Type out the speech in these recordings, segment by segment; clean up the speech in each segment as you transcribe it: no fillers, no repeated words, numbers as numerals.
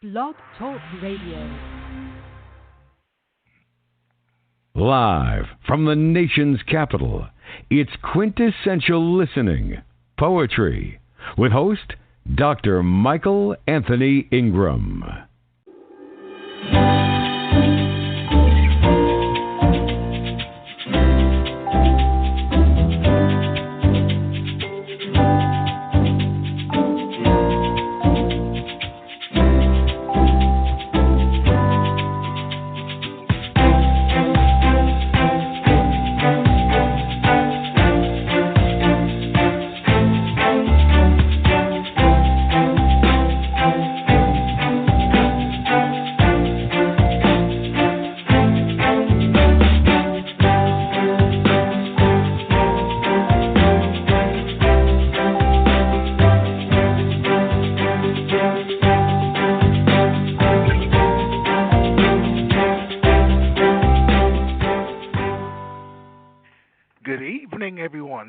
Blog Talk Radio. Live from the nation's capital, it's Quintessential Listening, Poetry, with host Dr. Michael Anthony Ingram.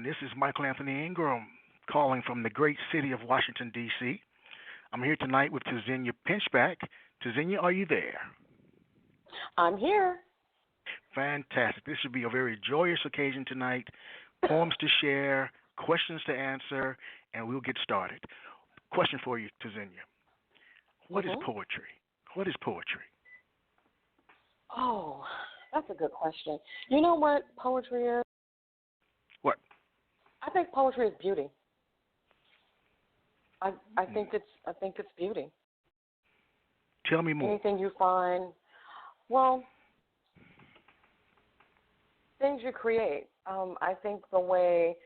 This is Michael Anthony Ingram calling from the great city of Washington, D.C. I'm here tonight with Tzynya Pinchback. Tzynya, are you there? I'm here. Fantastic. This should be a very joyous occasion tonight. Poems to share, questions to answer, and we'll get started. Question for you, Tzynya. What is poetry? What is poetry? Oh, that's a good question. You know what poetry is? What? I think poetry is beauty. I think it's beauty. Tell me more. Anything you find, well, things you create. I think the way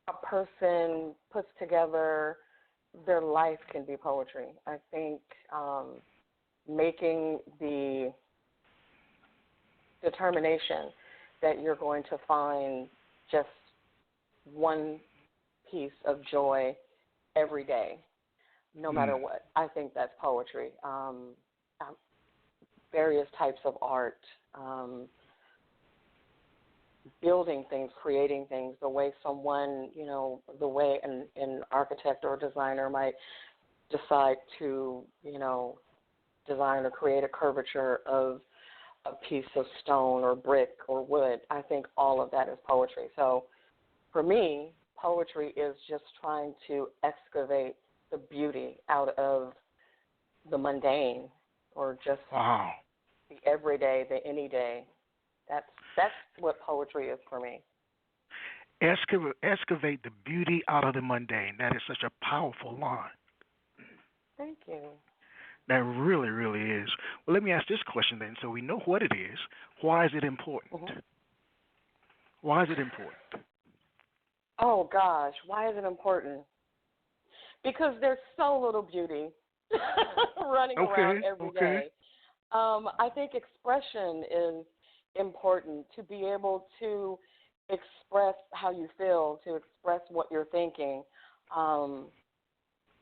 a person puts together their life can be poetry. I think making the determination that you're going to find just one piece of joy every day, no matter what. I think that's poetry. Various types of art, building things, creating things, the way someone, the way an architect or designer might decide to, design or create a curvature of a piece of stone or brick or wood. I think all of that is poetry. So for me, poetry is just trying to excavate the beauty out of the mundane or just the everyday, the any day. That's what poetry is for me. Excavate the beauty out of the mundane. That is such a powerful line. Thank you. That really, really is. Well, let me ask this question then. So we know what it is. Why is it important? Mm-hmm. Why is it important? Oh, gosh. Why is it important? Because there's so little beauty running around every day. I think expression is important, to be able to express how you feel, to express what you're thinking.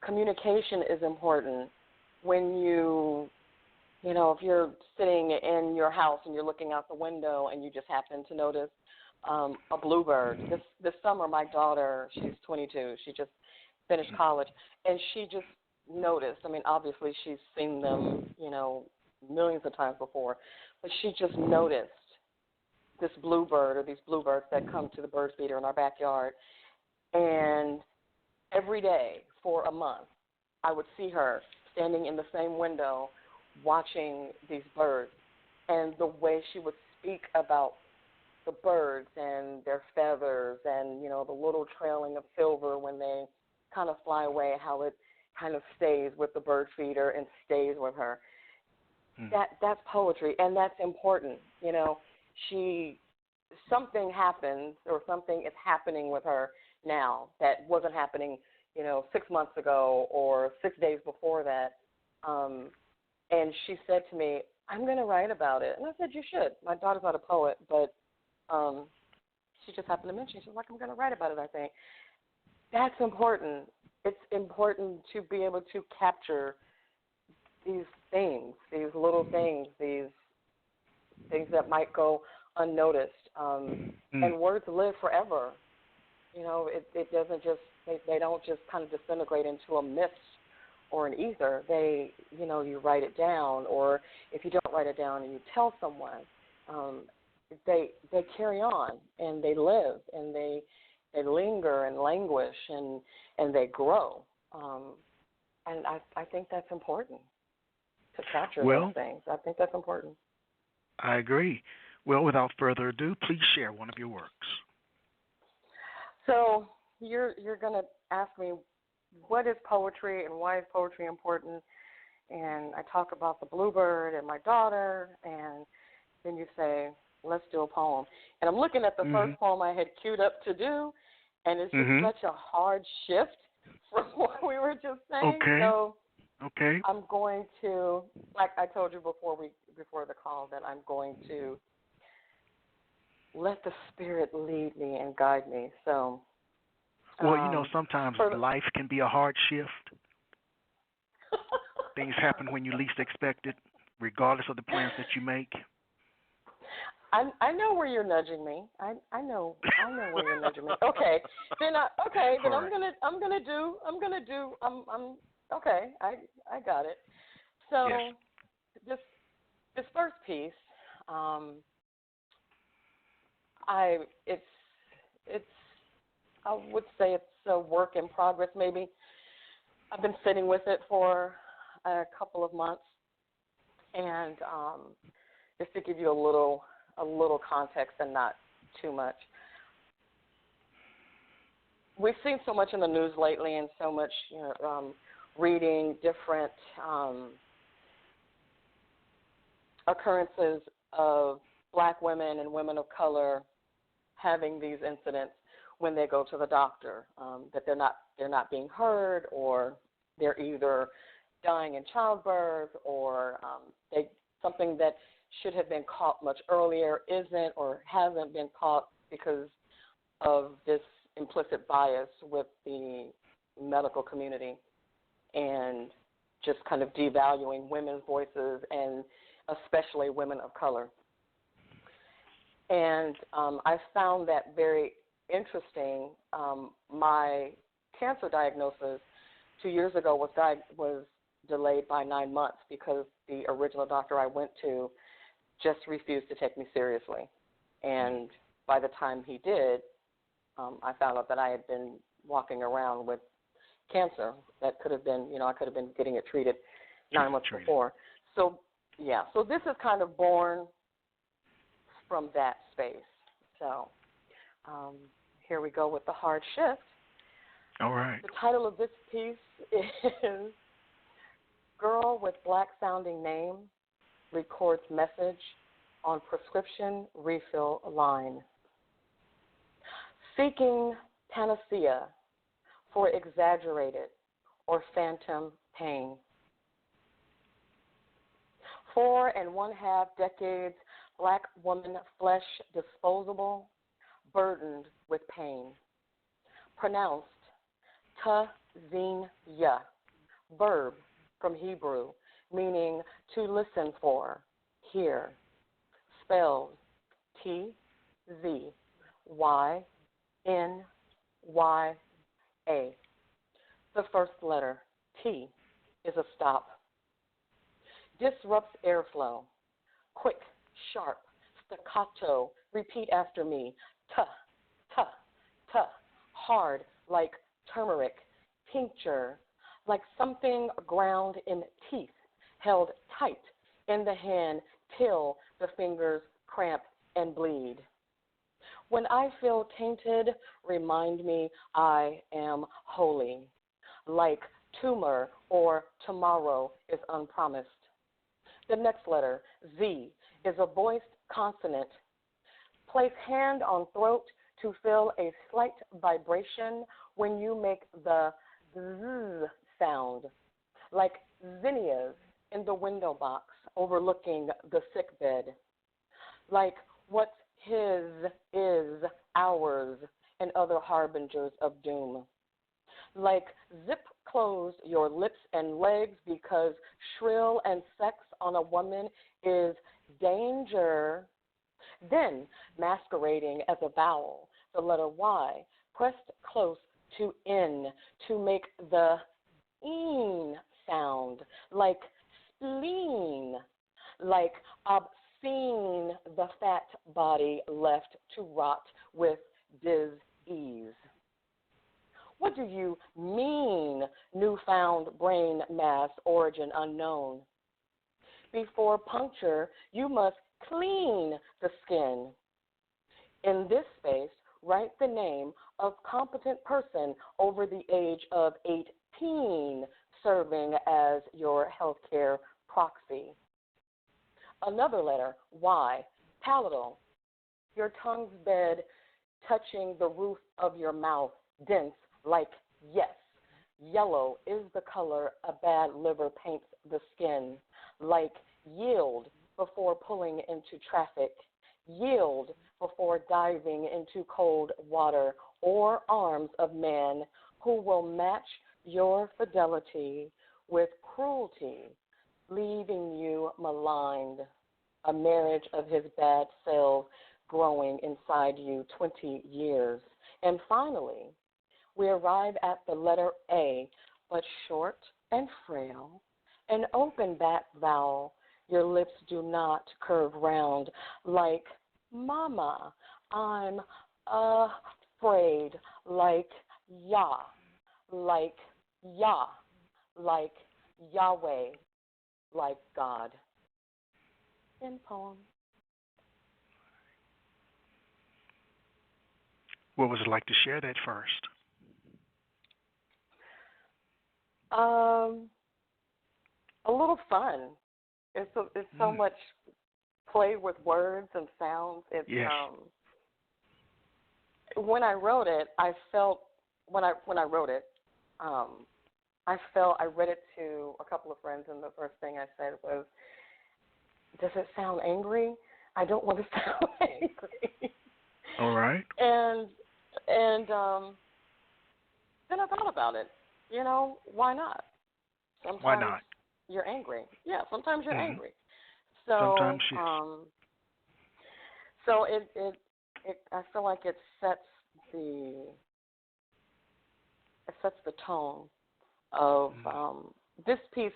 Communication is important. When if you're sitting in your house and you're looking out the window and you just happen to notice a bluebird. This summer, my daughter, she's 22, she just finished college, and she just noticed. I mean, obviously she's seen them, millions of times before, but she just noticed this bluebird or these bluebirds that come to the bird feeder in our backyard. And every day for a month, I would see her standing in the same window watching these birds, and the way she would speak about the birds and their feathers and, the little trailing of silver when they kind of fly away, how it kind of stays with the bird feeder and stays with her. That's poetry, and that's important. Something happens or something is happening with her now that wasn't happening, 6 months ago or 6 days before that. And she said to me, I'm going to write about it. And I said, you should. My daughter's not a poet, but she just happened to mention, she's like, I'm going to write about it, I think. That's important. It's important to be able to capture these things, these little things, these things that might go unnoticed. And words live forever. It doesn't just, they don't just kind of disintegrate into a mist or an ether. You write it down, or if you don't write it down and you tell someone, they carry on and they live and they linger and languish and they grow. And I think that's important to capture those things. I think that's important. I agree. Well, without further ado, please share one of your works. So you're going to ask me, what is poetry and why is poetry important? And I talk about the bluebird and my daughter, and then you say, let's do a poem. And I'm looking at the first poem I had queued up to do, and it's just such a hard shift from what we were just saying. Okay. So okay. I'm going to, like I told you before the call, that I'm going to let the Spirit lead me and guide me. So, well, sometimes life can be a hard shift. Things happen when you least expect it, regardless of the plans that you make. I know where you're nudging me. I know where you're nudging me. Okay, then I'm gonna do. Okay. I got it. So yes. this first piece, it's I would say it's a work in progress. Maybe I've been sitting with it for a couple of months, and just to give you a little context and not too much. We've seen so much in the news lately, and so much reading different occurrences of black women and women of color having these incidents when they go to the doctor, that they're not being heard, or they're either dying in childbirth, or something that should have been caught much earlier isn't, or hasn't been caught because of this implicit bias with the medical community and just kind of devaluing women's voices, and especially women of color. And I found that very interesting. My cancer diagnosis 2 years ago was delayed by 9 months because the original doctor I went to just refused to take me seriously. And by the time he did, I found out that I had been walking around with cancer that could have been, I could have been getting it treated 9 months before. So, so this is kind of born from that space. So here we go with the hard shift. All right. The title of this piece is Girl with Black-Sounding Name Records Message on Prescription Refill Line. Seeking panacea for exaggerated or phantom pain. 4.5 decades, black woman flesh disposable, burdened with pain. Pronounced Tzynya, verb from Hebrew, meaning to listen for, hear. Spelled T-Z-Y-N-Y-A. The first letter, T, is a stop. Disrupts airflow. Quick, sharp, staccato. Repeat after me. T, t, t. Hard, like turmeric. Tincture, like something ground in teeth, held tight in the hand till the fingers cramp and bleed. When I feel tainted, remind me I am holy, like tumor or tomorrow is unpromised. The next letter, Z, is a voiced consonant. Place hand on throat to feel a slight vibration when you make the Z sound, like zinnias in the window box overlooking the sick bed, like what's his is ours and other harbingers of doom. Like zip close your lips and legs because shrill and sex on a woman is danger. Then masquerading as a vowel, the letter Y, pressed close to N to make the een like spleen, like obscene, the fat body left to rot with dis-ease. What do you mean, newfound brain mass, origin unknown? Before puncture, you must clean the skin. In this space, write the name of competent person over the age of 18 serving as your healthcare proxy. Another letter, Y, palatal, your tongue's bed touching the roof of your mouth, dense like yes. Yellow is the color a bad liver paints the skin, like yield before pulling into traffic, yield before diving into cold water, or arms of man who will match your fidelity with cruelty, leaving you maligned, a marriage of his bad selves growing inside you 20 years. And finally, we arrive at the letter A, but short and frail, an open back vowel. Your lips do not curve round like mama. I'm afraid, like Yah, like Yah, like Yahweh, like God. End poem. What was it like to share that first? A little fun. It's so much play with words and sounds. It's yes. When I wrote it, I felt I read it to a couple of friends, and the first thing I said was, "Does it sound angry? I don't want to sound angry." All right. And then I thought about it. You know, why not? Sometimes why not? You're angry. Yeah, sometimes you're angry. So sometimes yes. So it I feel like it sets the tone of this piece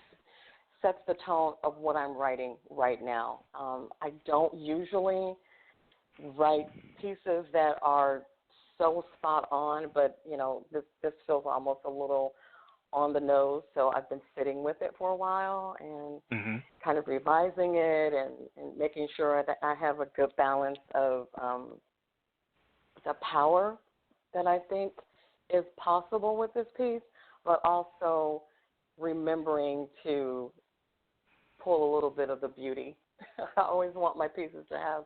sets the tone of what I'm writing right now. I don't usually write pieces that are so spot on, but you know, this feels almost a little on the nose, so I've been sitting with it for a while and kind of revising it and making sure that I have a good balance of the power that I think is possible with this piece, but also remembering to pull a little bit of the beauty. I always want my pieces to have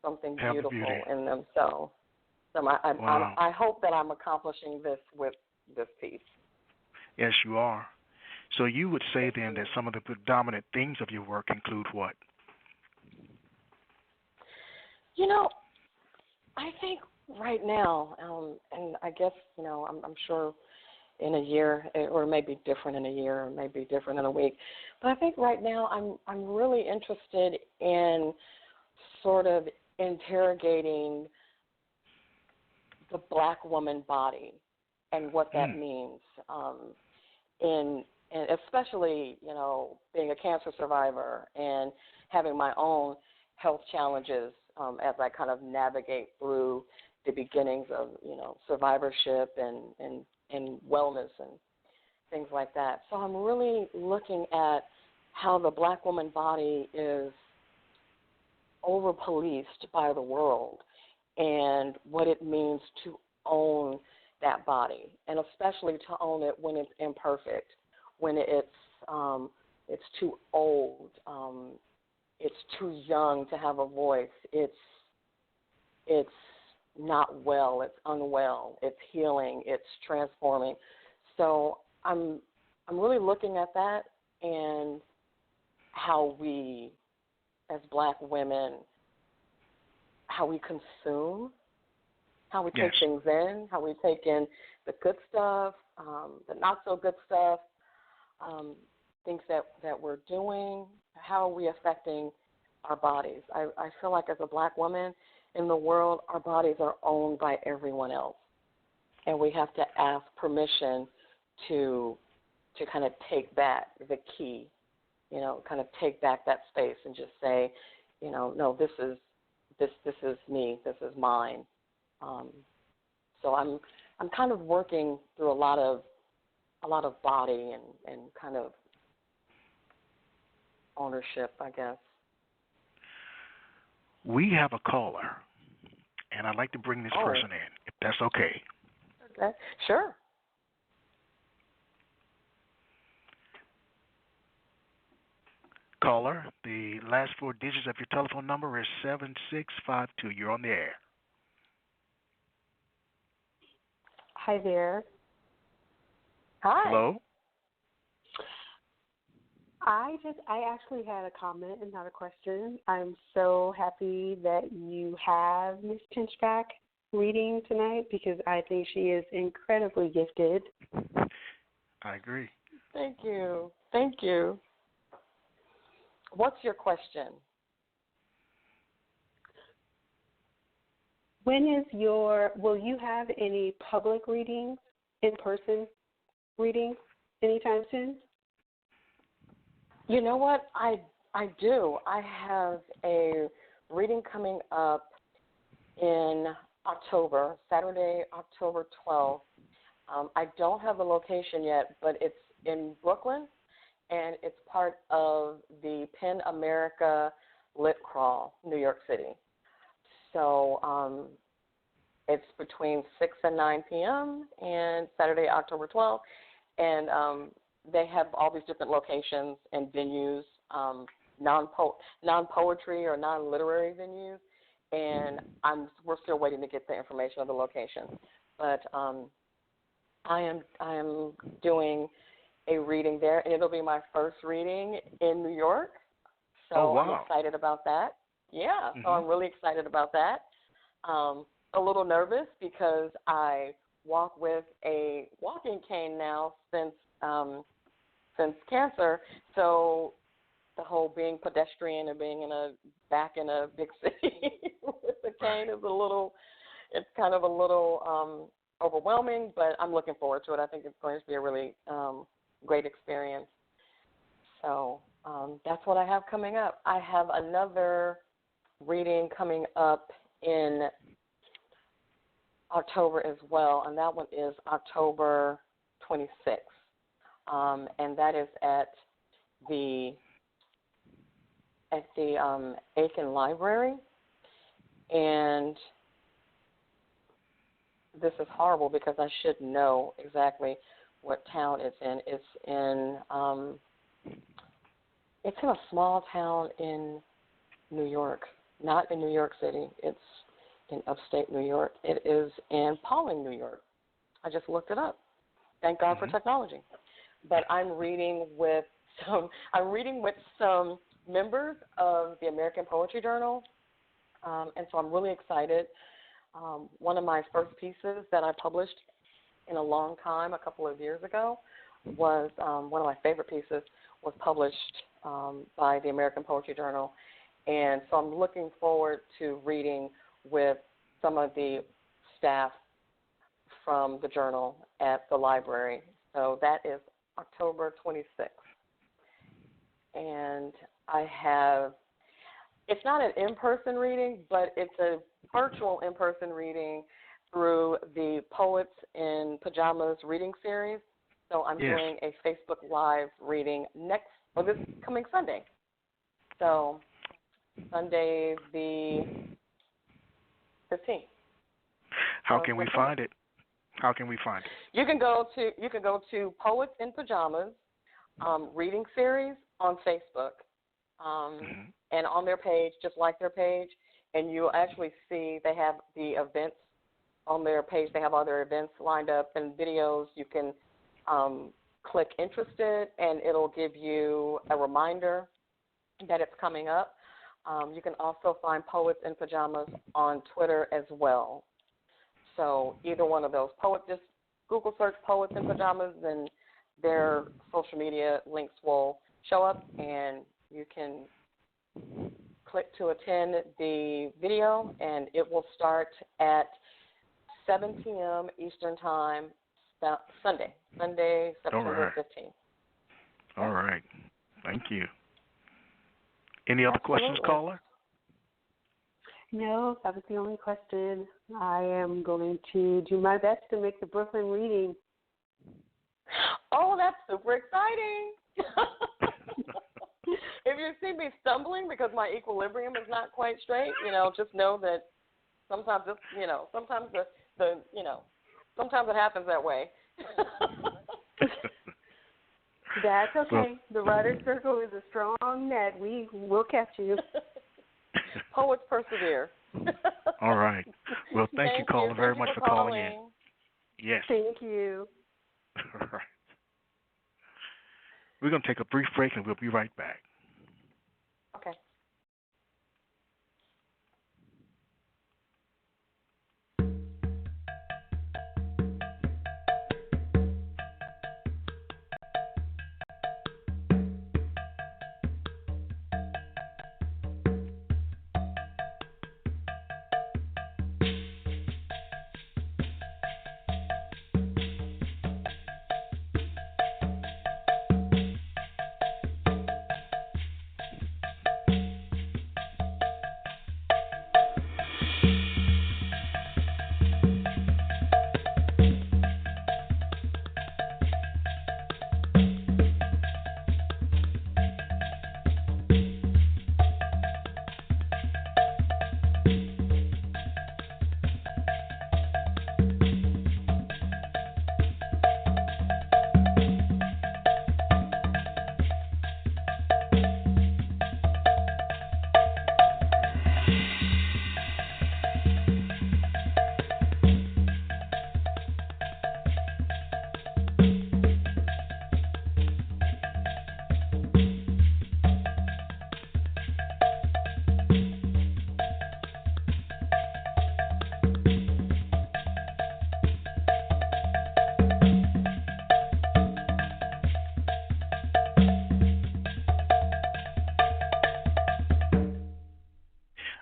something beautiful in them, so I hope that I'm accomplishing this with this piece. Yes, you are. So you would say then that some of the predominant themes of your work include what? You know, I think right now, and I guess, you know, I'm sure in a year, or it may be different in a year, or it may be different in a week, but I think right now I'm really interested in sort of interrogating the Black woman body and what that means. And especially, you know, being a cancer survivor and having my own health challenges as I kind of navigate through the beginnings of, you know, survivorship and wellness and things like that. So I'm really looking at how the Black woman body is over-policed by the world and what it means to own that body, and especially to own it when it's imperfect, when it's too old, it's too young to have a voice, it's not well, it's unwell, it's healing, it's transforming. So I'm really looking at that and how we, as Black women, how we consume, how we take things in, how we take in the good stuff, the not so good stuff, things that we're doing, how are we affecting our bodies. I feel like as a Black woman in the world, our bodies are owned by everyone else, and we have to ask permission to kind of take back the key kind of take back that space and just say, no, this is me, this is mine. So I'm kind of working through a lot of body and kind of ownership, I guess. We have a caller, and I'd like to bring this person in, if that's okay. Okay, sure. Caller, the last 4 digits of your telephone number is 7652. You're on the air. Hi there. Hi. Hello? I actually had a comment and not a question. I'm so happy that you have Miss Pinchback reading tonight because I think she is incredibly gifted. I agree. Thank you. Thank you. What's your question? Will you have any public readings, in-person readings anytime soon? You know what? I do. I have a reading coming up in October, Saturday, October 12th. I don't have the location yet, but it's in Brooklyn, and it's part of the Penn America Lit Crawl, New York City. So it's between 6 and 9 p.m. and Saturday, October 12th. And they have all these different locations and venues, non-poetry or non-literary venues. And we're still waiting to get the information of the location. But I am doing a reading there, and it'll be my first reading in New York. So wow. I'm excited about that. Yeah, Mm-hmm. so I'm really excited about that. A little nervous because I walk with a walking cane now since cancer. So the whole being pedestrian and being back in a big city with a cane is it's kind of a little overwhelming, but I'm looking forward to it. I think it's going to be a really great experience. So that's what I have coming up. I have another reading coming up in October as well, and that one is October 26th, and that is at the Aiken Library, and this is horrible because I should know exactly what town it's in. It's in a small town in New York, not in New York City. It's in upstate New York. It is in Pauling, New York. I just looked it up. Thank God for technology. But I'm reading with some members of the American Poetry Journal, and so I'm really excited. One of my first pieces that I published in a long time, a couple of years ago, was one of my favorite pieces was published by the American Poetry Journal, and so I'm looking forward to reading with some of the staff from the journal at the library. So that is October 26th. And it's not an in-person reading, but it's a virtual in-person reading through the Poets in Pajamas reading series. So I'm doing a Facebook Live reading this coming Sunday. So Sunday the 15th. How can we find it? How can we find it? You can go to Poets in Pajamas reading series on Facebook, and on their page, just like their page, and you'll actually see they have the events on their page. They have all their events lined up and videos. You can click interested, and it'll give you a reminder that it's coming up. You can also find Poets in Pajamas on Twitter as well. So either one of those. Just Google search Poets in Pajamas, and their social media links will show up, and you can click to attend the video, and it will start at 7 p.m. Eastern Time, Sunday, September 15th. All right. Thank you. Any other Absolutely. questions, caller? No, that was the only question. I am going to do my best to make the Brooklyn reading. Oh, that's super exciting. If you see me stumbling because my equilibrium is not quite straight, just know that sometimes it's, sometimes sometimes it happens that way. That's okay. The writer's circle is a strong net. We will catch you. Poets persevere. All right. Well, thank you, caller, very much for calling in. Yes. Thank you. All right. We're going to take a brief break, and we'll be right back. Okay.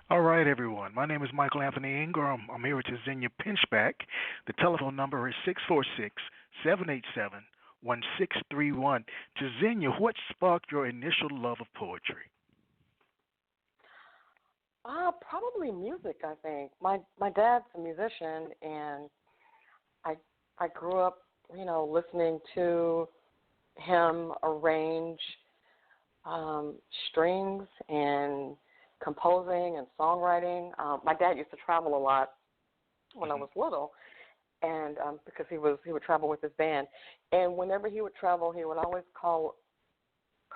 All right, everyone. My name is Michael Anthony Ingram. I'm here with Tzynya Pinchback. The telephone number is 646-787-1631. Tzynya, what sparked your initial love of poetry? Probably music, I think. My dad's a musician, and I grew up, listening to him arrange strings and composing and songwriting. My dad used to travel a lot when I was little, and because he would travel with his band, and whenever he would travel, he would always call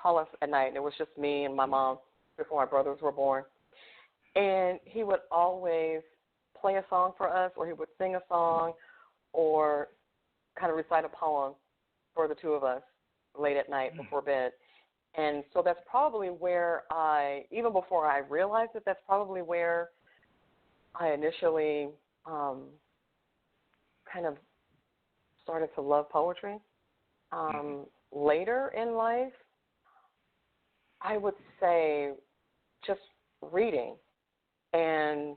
us at night. And it was just me and my mom before my brothers were born, and he would always play a song for us, or he would sing a song, or kind of recite a poem for the two of us late at night before bed. And so that's probably where even before I realized it, that's probably where I initially kind of started to love poetry. Later in life, I would say just reading, and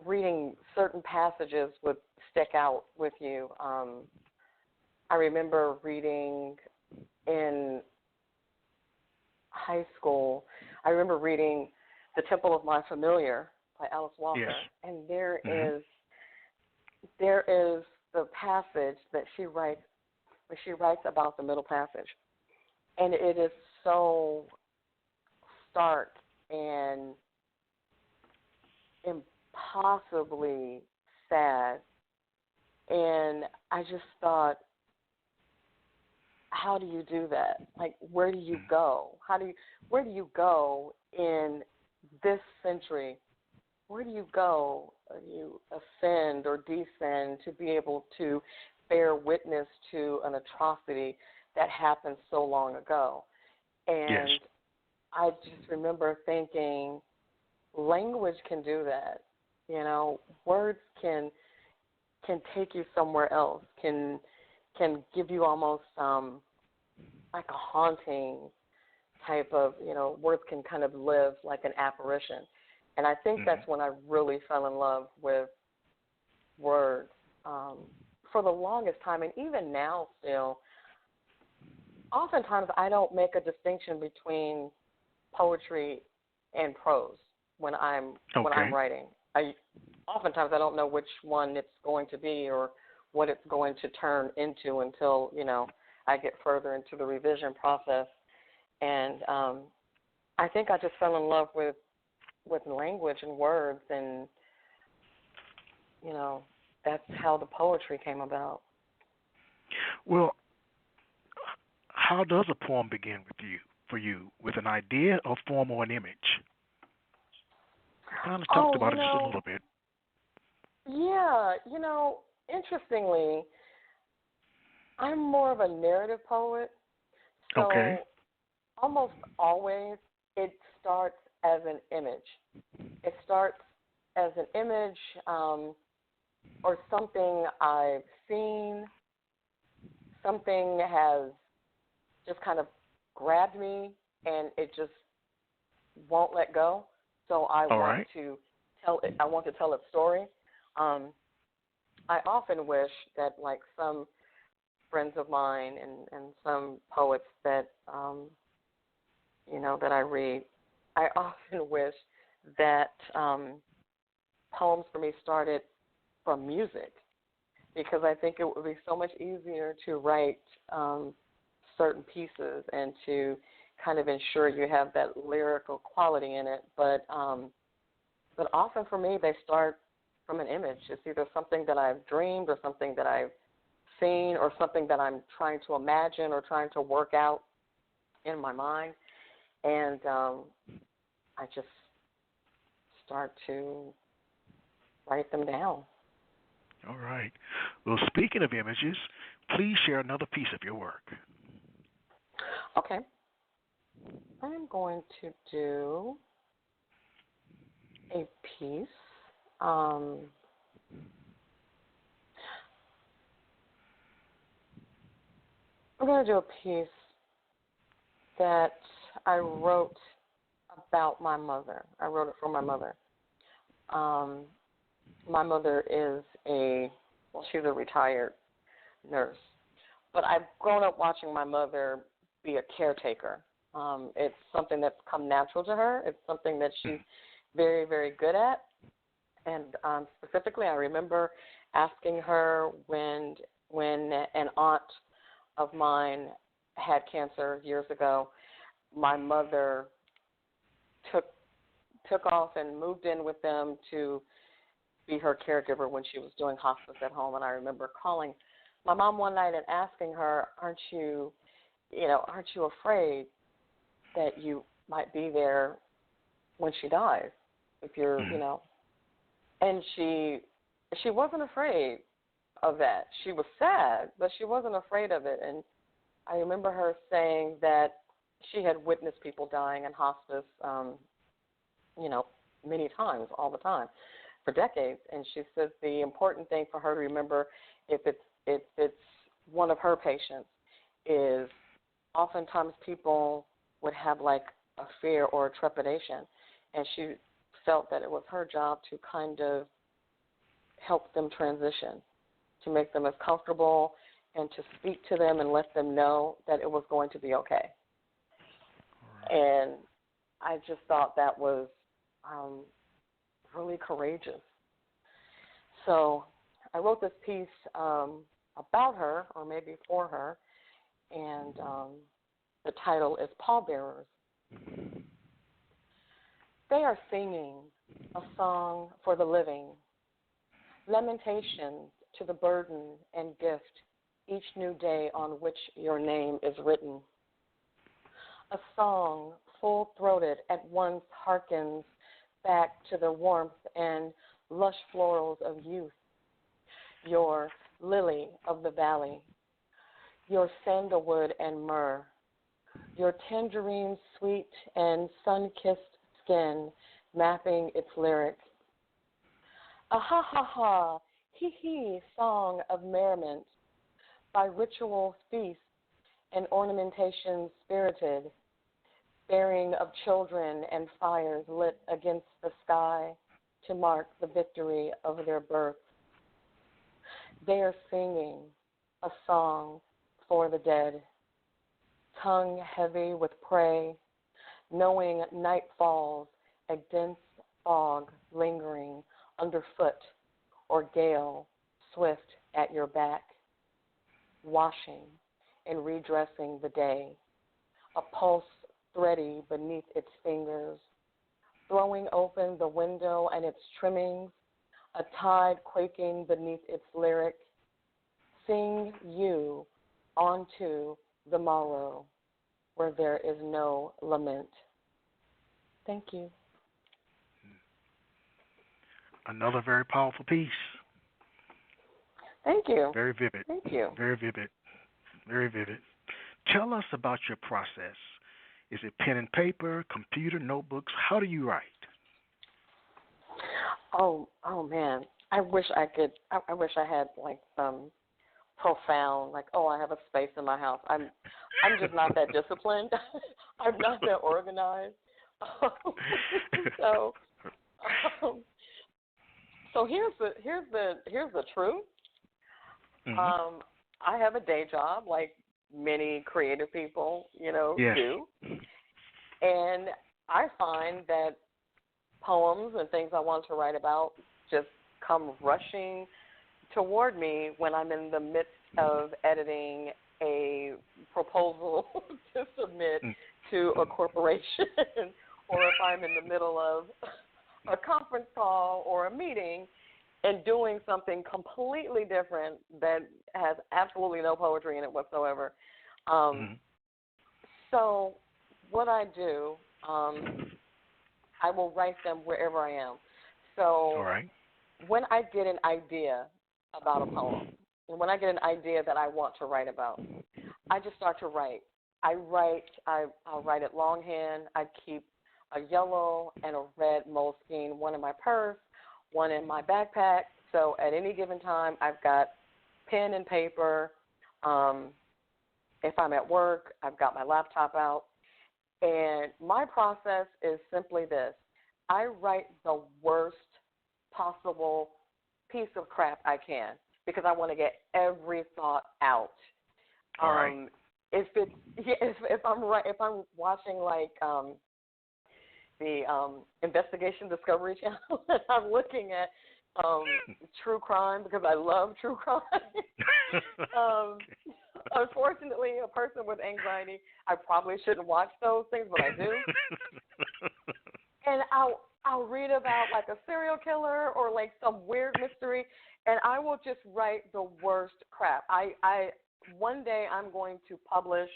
reading certain passages would stick out with you. I remember reading in high school, I remember reading The Temple of My Familiar by Alice Walker, Yes. and there is the passage that she writes, where she writes about the middle passage, and it is so stark and impossibly sad, and I just thought, how do you do that? Like, where do you go? Where do you go in this century? Where do you go? You ascend or descend to be able to bear witness to an atrocity that happened so long ago. And Yes. I just remember thinking, language can do that. Words can take you somewhere else, can give you almost like a haunting type of, words can kind of live like an apparition. And I think that's when I really fell in love with words. For the longest time, and even now still, oftentimes I don't make a distinction between poetry and prose when I'm writing. Oftentimes I don't know which one it's going to be or what it's going to turn into until, I get further into the revision process. And I think I just fell in love with language and words, and, that's how the poetry came about. Well, how does a poem begin for you, with an idea, a form, or an image? Kind of talked about it just a little bit. Yeah, interestingly, I'm more of a narrative poet. So almost always it starts as an image. It starts as an image or something I've seen. Something has just kind of grabbed me, and it just won't let go. So I want to tell it. I want to tell its story. I often wish that, like some friends of mine and some poets that that I read, I often wish that poems for me started from music, because I think it would be so much easier to write certain pieces and to kind of ensure you have that lyrical quality in it. But often for me, they start from an image. It's either something that I've dreamed or something that I've seen or something that I'm trying to imagine or trying to work out in my mind. And I just start to write them down. All right. Well, speaking of images, please share another piece of your work. Okay. I'm going to do a piece. I'm going to do a piece that I wrote about my mother. I wrote it for my mother. My mother is she's a retired nurse. But I've grown up watching my mother be a caretaker. It's something that's come natural to her. It's something that she's very, very good at. And specifically, I remember asking her when an aunt of mine had cancer years ago, my mother took off and moved in with them to be her caregiver when she was doing hospice at home. And I remember calling my mom one night and asking her, aren't you afraid that you might be there when she dies, if you're, And she wasn't afraid of that. She was sad, but she wasn't afraid of it. And I remember her saying that she had witnessed people dying in hospice, many times, all the time, for decades. And she says the important thing for her to remember, if it's one of her patients, is oftentimes people would have like a fear or a trepidation, and she felt that it was her job to kind of help them transition, to make them as comfortable and to speak to them and let them know that it was going to be okay. And I just thought that was really courageous. So I wrote this piece about her, or maybe for her, and the title is Pallbearers. They are singing a song for the living, lamentations to the burden and gift each new day on which your name is written. A song full-throated at once harkens back to the warmth and lush florals of youth, your lily of the valley, your sandalwood and myrrh, your tangerine sweet and sun-kissed skin mapping its lyric. A ha-ha-ha, hee-hee song of merriment, by ritual feast and ornamentation spirited, bearing of children and fires lit against the sky to mark the victory of their birth. They are singing a song for the dead, tongue heavy with prey, knowing night falls, a dense fog lingering underfoot, or gale swift at your back, washing and redressing the day, a pulse thready beneath its fingers, throwing open the window and its trimmings, a tide quaking beneath its lyric, sing you onto the morrow where there is no lament. Thank you. Another very powerful piece. Thank you. Very vivid. Thank you. Very vivid. Very vivid. Tell us about your process. Is it pen and paper, computer, notebooks? How do you write? Oh man. I wish I could. I wish I had like some profound, like, I have a space in my house. I'm just not that disciplined. I'm not that organized. So here's the truth. Mm-hmm. I have a day job, like many creative people, Yes. do, and I find that poems and things I want to write about just come rushing toward me when I'm in the midst of editing a proposal to submit to a corporation, or if I'm in the middle of a conference call or a meeting and doing something completely different that has absolutely no poetry in it whatsoever. So what I do, I will write them wherever I am. So All right. when I get an idea about a poem, when I get an idea that I want to write about, I just start to write. I'll write it longhand. I keep a yellow and a red Moleskine, one in my purse, one in my backpack. So at any given time, I've got pen and paper. If I'm at work, I've got my laptop out. And my process is simply this. I write the worst possible piece of crap I can because I want to get every thought out. All right. If I'm watching like the Investigation Discovery Channel, and I'm looking at true crime because I love true crime. Unfortunately, a person with anxiety, I probably shouldn't watch those things, but I do. And I'll read about like a serial killer or like some weird mystery, and I will just write the worst crap. One day I'm going to publish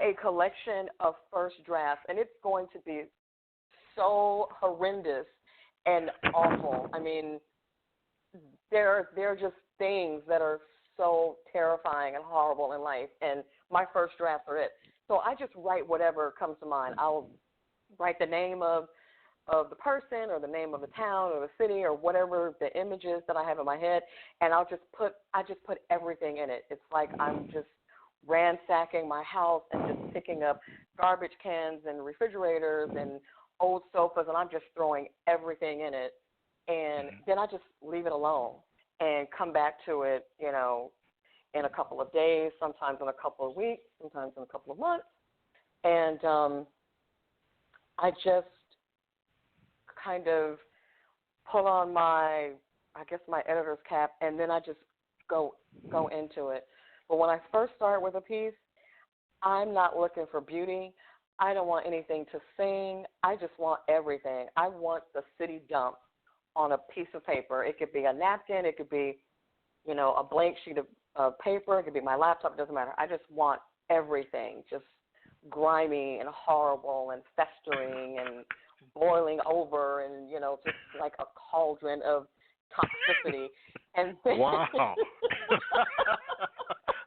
a collection of first drafts, and it's going to be so horrendous and awful. I mean, there are just things that are so terrifying and horrible in life, and my first drafts are it. So I just write whatever comes to mind. I'll write the name of the person or the name of the town or the city or whatever the image is that I have in my head, and I just put everything in it. It's like I'm just ransacking my house and just picking up garbage cans and refrigerators and old sofas, and I'm just throwing everything in it. And then I just leave it alone and come back to it, in a couple of days, sometimes in a couple of weeks, sometimes in a couple of months. And I just kind of put on my editor's cap, and then I just go into it. But when I first start with a piece, I'm not looking for beauty. I don't want anything to sing. I just want everything. I want the city dump on a piece of paper. It could be a napkin. It could be, a blank sheet of paper. It could be my laptop. It doesn't matter. I just want everything, just grimy and horrible and festering and boiling over and, just like a cauldron of toxicity. And then wow.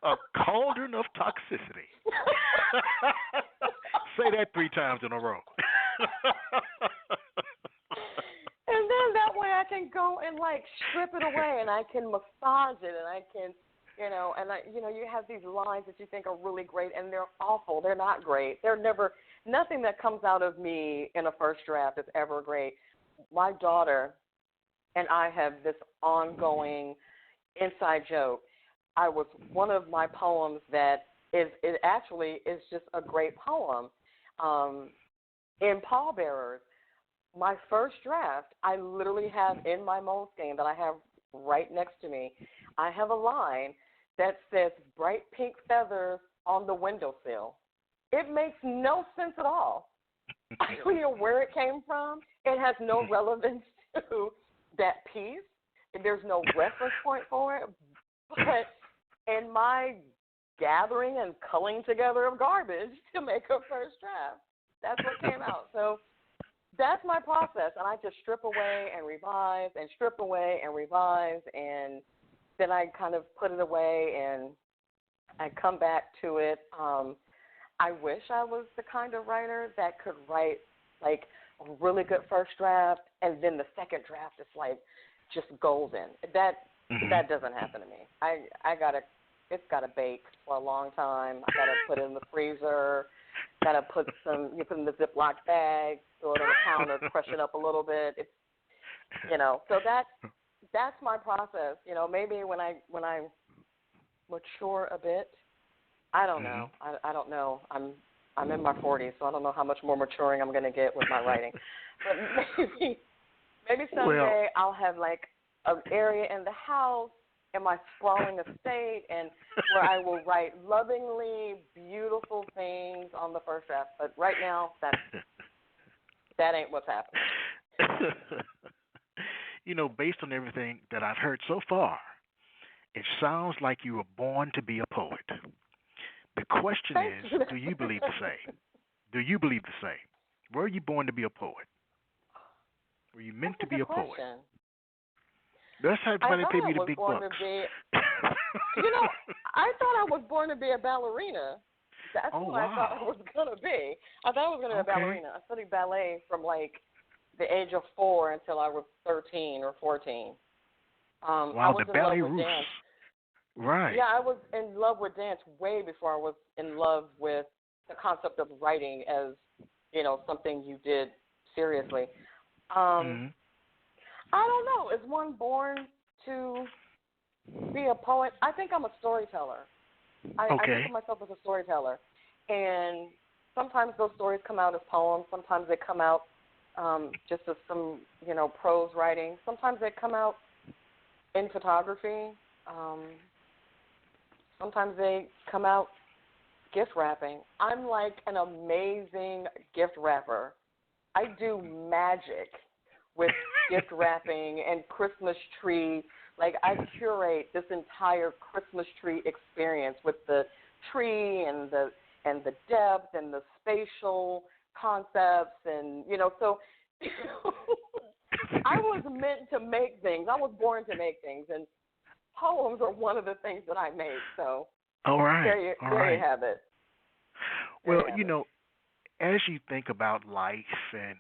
A cauldron of toxicity. Say that 3 times in a row. And then that way I can go and strip it away, and I can massage it, and I can, you have these lines that you think are really great, and they're awful. They're not great. Nothing that comes out of me in a first draft is ever great. My daughter and I have this ongoing inside joke. One of my poems that it actually is just a great poem. In Pallbearers, my first draft, I literally have in my Moleskine that I have right next to me, I have a line that says bright pink feathers on the windowsill. It makes no sense at all. I don't know where it came from. It has no relevance to that piece. There's no reference point for it. But in my gathering and culling together of garbage to make a first draft, that's what came out. So that's my process. And I just strip away and revise and strip away and revise. And then I kind of put it away and I come back to it. I wish I was the kind of writer that could write like a really good first draft and then the second draft is like just golden. That doesn't happen to me. It's gotta bake for a long time. I gotta put it in the freezer. Gotta put you put it in the Ziploc bag, throw it on the counter, crush it up a little bit. It's so that's my process. Maybe when I mature a bit. I don't know. I don't know. I'm in my 40s, so I don't know how much more maturing I'm going to get with my writing. But maybe someday I'll have like an area in the house in my sprawling estate, and where I will write lovingly beautiful things on the first draft. But right now, that ain't what's happening. Based on everything that I've heard so far, it sounds like you were born to be a poet. The question is, do you believe the same? Do you believe the same? Were you born to be a poet? Were you meant to be a poet? That's how everybody paid me the big bucks. I thought I was born to be a ballerina. That's what I thought I was going to be. I thought I was going to be a ballerina. I studied ballet from like the age of 4 until I was 13 or 14. I was the ballet roots. Dance. Right. Yeah, I was in love with dance way before I was in love with the concept of writing as, something you did seriously. I don't know. Is one born to be a poet? I think I'm a storyteller. I think of myself as a storyteller. And sometimes those stories come out as poems. Sometimes they come out just as some, prose writing. Sometimes they come out in photography. Sometimes they come out gift wrapping. I'm like an amazing gift wrapper. I do magic with gift wrapping and Christmas tree. Like I curate this entire Christmas tree experience with the tree and the depth and the spatial concepts and so I was meant to make things. I was born to make things, and poems are one of the things that I make. So there you have it. Well, as you think about life and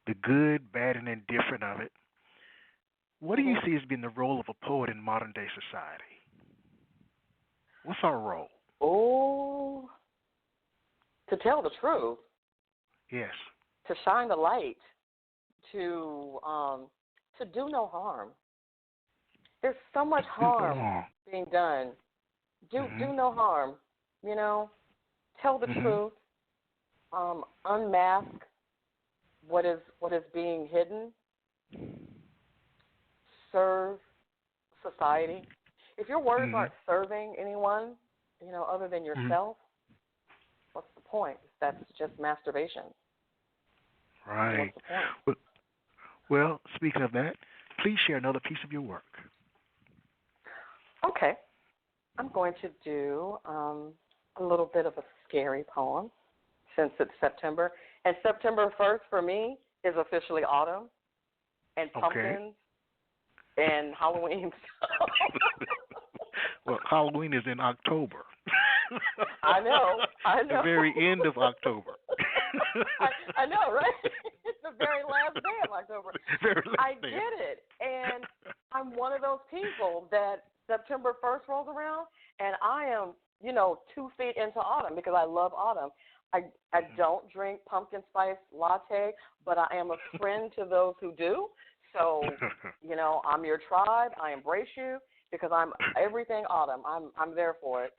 the good, bad, and indifferent of it, what do you see as being the role of a poet in modern day society? What's our role? Oh, to tell the truth. Yes. To shine the light. To do no harm. There's so much harm being done. Do no harm. Tell the truth. Unmask what is being hidden. Serve society. If your words aren't serving anyone, other than yourself, what's the point? That's just masturbation. Right. What's the point? Well, speaking of that, please share another piece of your work. Okay. I'm going to do a little bit of a scary poem since it's September. And September 1st for me is officially autumn and pumpkins and Halloween. Well, Halloween is in October. I know. The very end of October. I know, right? It's the very last day of October. I get it. And I'm one of those people that September 1st rolls around, and I am, 2 feet into autumn because I love autumn. I don't drink pumpkin spice latte, but I am a friend to those who do. So, I'm your tribe. I embrace you because I'm everything autumn. I'm there for it.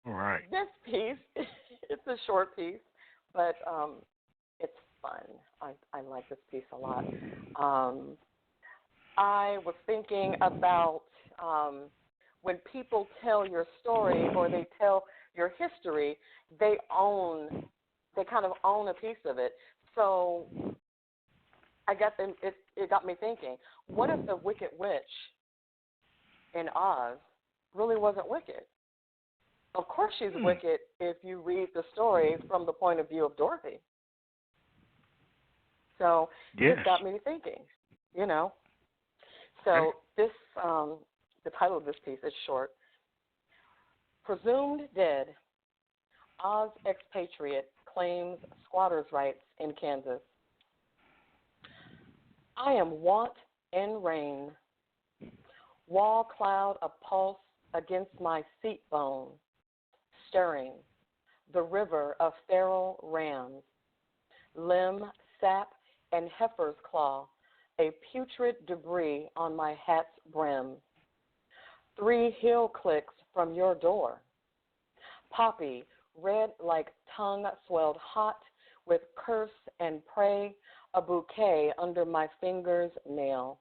All right. This piece, it's a short piece, but it's fun. I like this piece a lot. I was thinking about when people tell your story or they tell your history, they kind of own a piece of it. So it got me thinking, what if the Wicked Witch in Oz really wasn't wicked? Of course she's wicked if you read the story from the point of view of Dorothy. So Yes. it got me thinking, So this, the title of this piece is short. Presumed dead, Oz expatriate claims squatters' rights in Kansas. I am want and rain, wall cloud a pulse against my seat bone, stirring the river of feral rams, limb, sap, and heifer's claw, a putrid debris on my hat's brim. 3 heel clicks from your door. Poppy, red like tongue swelled hot with curse and pray, a bouquet under my finger's nail.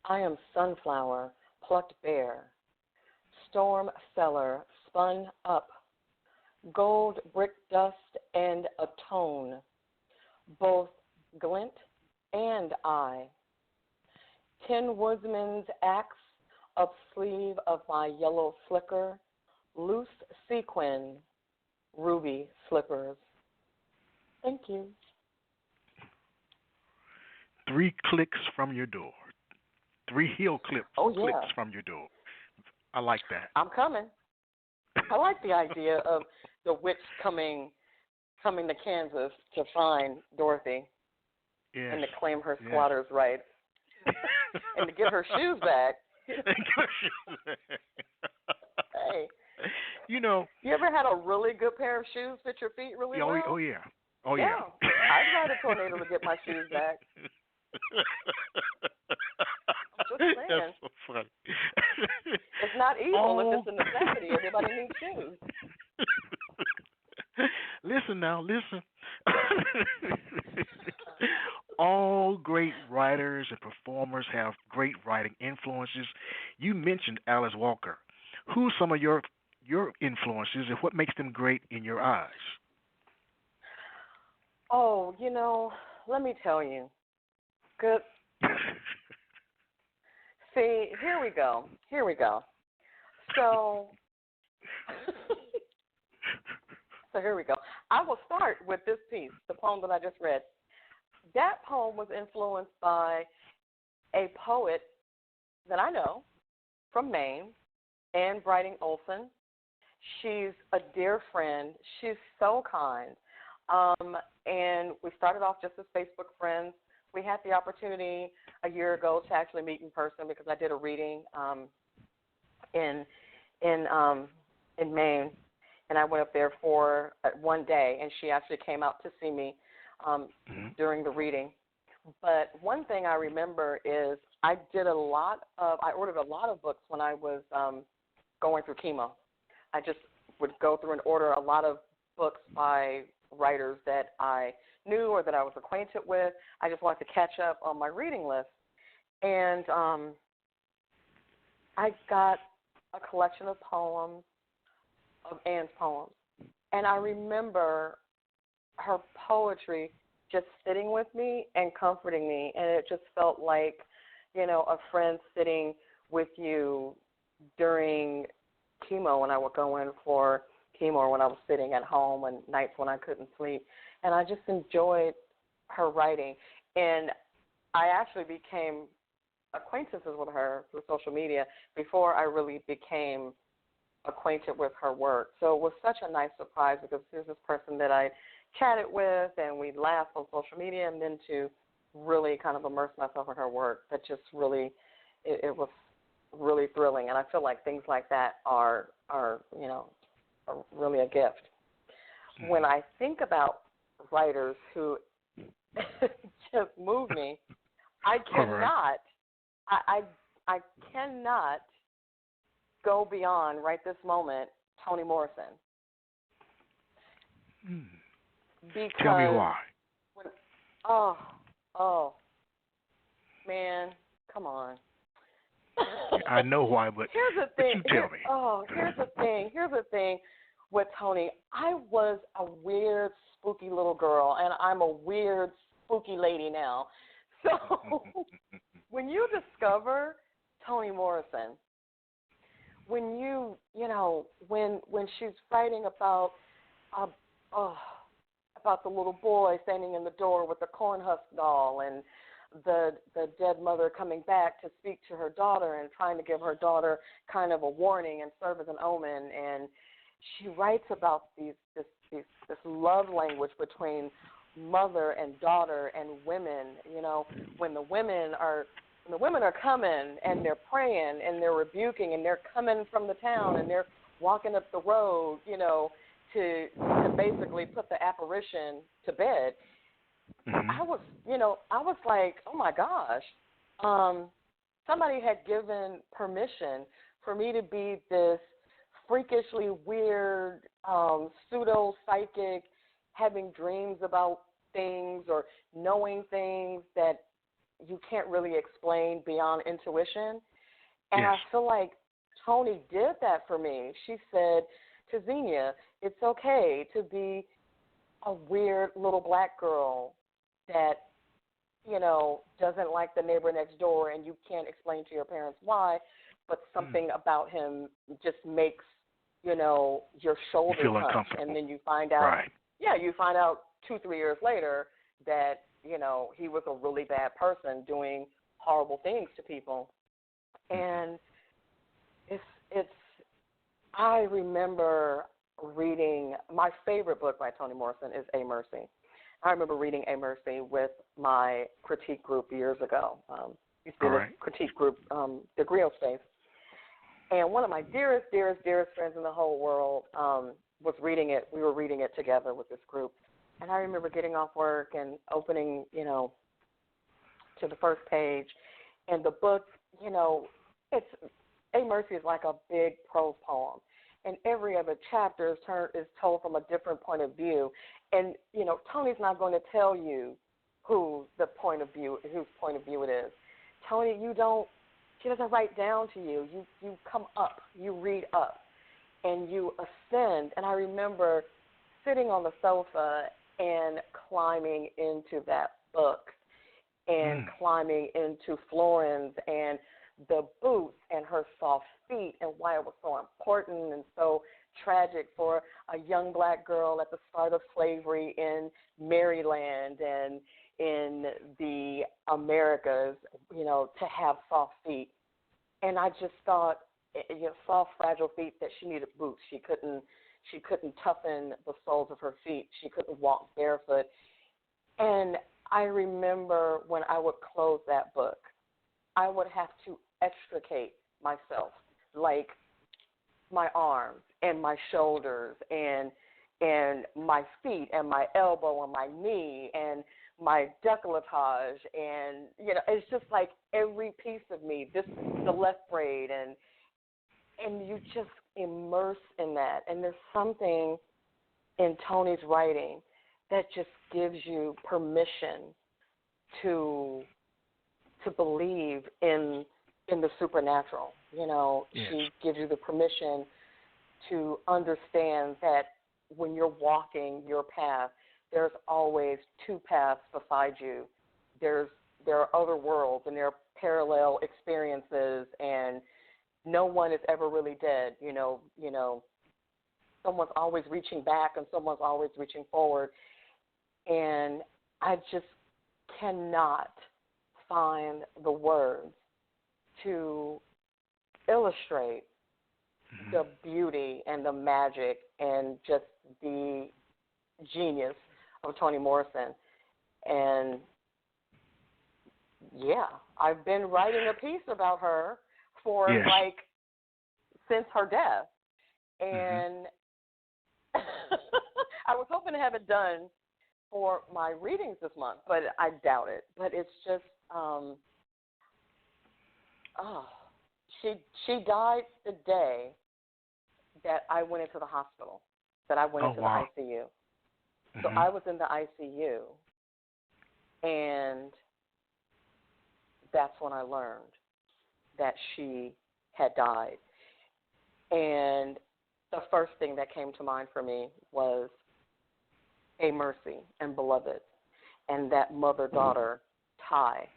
I am sunflower, plucked bare, storm cellar, spun up, gold brick dust and atone, both glint and eye. Tin Woodsman's axe up sleeve of my yellow flicker, loose sequin, ruby slippers. Thank you. 3 clicks from your door. 3 heel clicks from your door. I like that. I'm coming. I like the idea of the witch coming to Kansas to find Dorothy and to claim her squatter's rights and to get her shoes back. Hey. You ever had a really good pair of shoes fit your feet really well? Oh, yeah. I'd ride a tornado to get my shoes back. I'm just saying. That's so funny. It's not evil if it's a necessity. Everybody needs shoes. Listen now, listen. All great writers and performers have great writing influences. You mentioned Alice Walker. Who's some of your influences and what makes them great in your eyes? Oh, let me tell you. Good. See, here we go. So here we go. I will start with this piece, the poem that I just read. That poem was influenced by a poet that I know from Maine, Anne Briding Olson. She's a dear friend. She's so kind. And we started off just as Facebook friends. We had the opportunity a year ago to actually meet in person because I did a reading in Maine, and I went up there for one day, and she actually came out to see me during the reading. But one thing I remember is I ordered a lot of books when I was going through chemo. I just would go through and order a lot of books by writers that I knew or that I was acquainted with. I just wanted to catch up on my reading list. And I got a collection of poems, of Anne's poems. And I remember her poetry just sitting with me and comforting me. And it just felt like, a friend sitting with you during chemo when I would go in for chemo or when I was sitting at home and nights when I couldn't sleep. And I just enjoyed her writing. And I actually became acquaintances with her through social media before I really became acquainted with her work. So it was such a nice surprise because here's this person that I chatted with and we laughed on social media, and then to really kind of immerse myself in her work, that just really, it was really thrilling. And I feel like things like that are really a gift. When I think about writers who just move me, I cannot go beyond right this moment Toni Morrison. Because tell me why. Oh, man, come on. I know why, but here's the thing. But you tell me. Here's the thing with Toni. I was a weird, spooky little girl, and I'm a weird, spooky lady now. So when you discover Toni Morrison, when when she's writing about the little boy standing in the door with the corn husk doll, and the dead mother coming back to speak to her daughter and trying to give her daughter kind of a warning and serve as an omen, and she writes about this love language between mother and daughter and women. When the women are coming and they're praying and they're rebuking and they're coming from the town and they're walking up the road, to basically put the apparition to bed. Mm-hmm. I was like, oh my gosh, somebody had given permission for me to be this freakishly weird, pseudo-psychic, having dreams about things or knowing things that you can't really explain beyond intuition. And yes. I feel like Toni did that for me. She said to Tzynya, it's okay to be a weird little black girl that, doesn't like the neighbor next door and you can't explain to your parents why, but something about him just makes, your shoulders hunch. And then you find out, right. you find out 2-3 years later that, he was a really bad person doing horrible things to people. And I remember reading, my favorite book by Toni Morrison is A Mercy. I remember reading A Mercy with my critique group years ago. Used to be this critique group, the Griot Space. And one of my dearest, dearest, dearest friends in the whole world was reading it. We were reading it together with this group. And I remember getting off work and opening, to the first page. And the book, it's A Mercy is like a big prose poem. And every other chapter is told from a different point of view. And, Toni's not going to tell you whose point of view it is. Toni, she doesn't write down to you. You come up, you read up, and you ascend. And I remember sitting on the sofa and climbing into that book and climbing into Florence and the boots and her soft feet and why it was so important and so tragic for a young black girl at the start of slavery in Maryland and in the Americas, to have soft feet. And I just thought, soft, fragile feet, that she needed boots. She couldn't toughen the soles of her feet. She couldn't walk barefoot. And I remember when I would close that book, I would have to extricate myself, like my arms and my shoulders and my feet and my elbow and my knee and my décolletage and, it's just like every piece of me, the left braid and you just immerse in that. And there's something in Toni's writing that just gives you permission to believe in the supernatural. Yes. She gives you the permission to understand that when you're walking your path, there's always two paths beside you. There are other worlds and there are parallel experiences, and no one is ever really dead. Someone's always reaching back and someone's always reaching forward. And I just cannot find the words to illustrate the beauty and the magic and just the genius of Toni Morrison. And I've been writing a piece about her for since her death. And I was hoping to have it done for my readings this month, but I doubt it. But it's just, She died the day that I went into the hospital, that I went into wow. the ICU. Mm-hmm. So I was in the ICU, and that's when I learned that she had died. And the first thing that came to mind for me was A Mercy and Beloved, and that mother-daughter tie,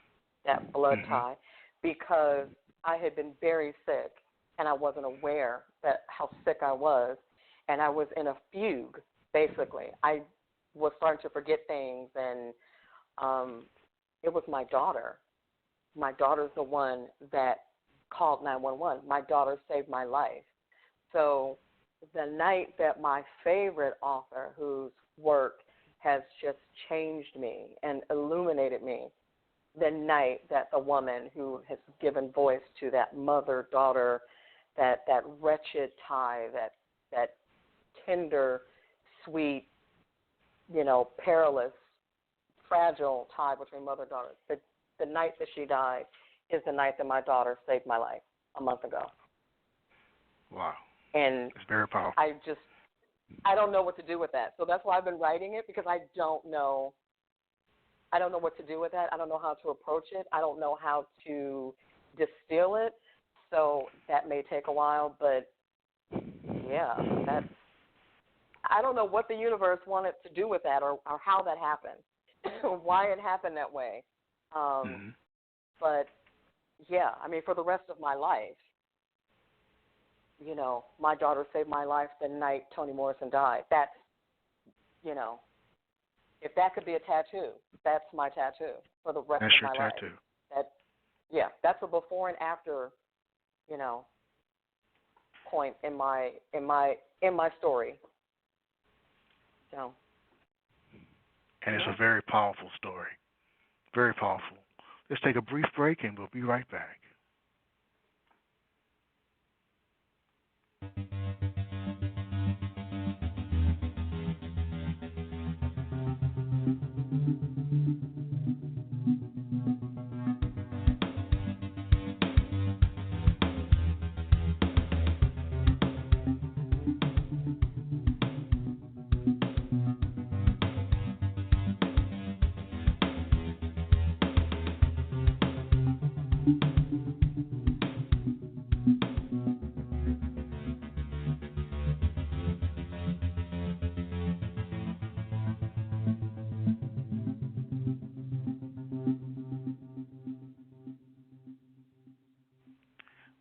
that blood tie, because I had been very sick, and I wasn't aware that how sick I was, and I was in a fugue, basically. I was starting to forget things, and it was my daughter. My daughter's the one that called 911. My daughter saved my life. So the night that my favorite author, whose work has just changed me and illuminated me, the night that the woman who has given voice to that mother-daughter, that wretched tie, that tender, sweet, perilous, fragile tie between mother and daughter. The night that she died is the night that my daughter saved my life a month ago. Wow. And it's very powerful. I don't know what to do with that. So that's why I've been writing it, because I don't know what to do with that. I don't know how to approach it. I don't know how to distill it. So that may take a while, but yeah, I don't know what the universe wanted to do with that, or how that happened, why it happened that way. But yeah, I mean, for the rest of my life, my daughter saved my life the night Toni Morrison died. That's, if that could be a tattoo, that's my tattoo for the rest of my life. That's your tattoo. That's a before and after, point in my story. So. And it's a very powerful story. Very powerful. Let's take a brief break, and we'll be right back.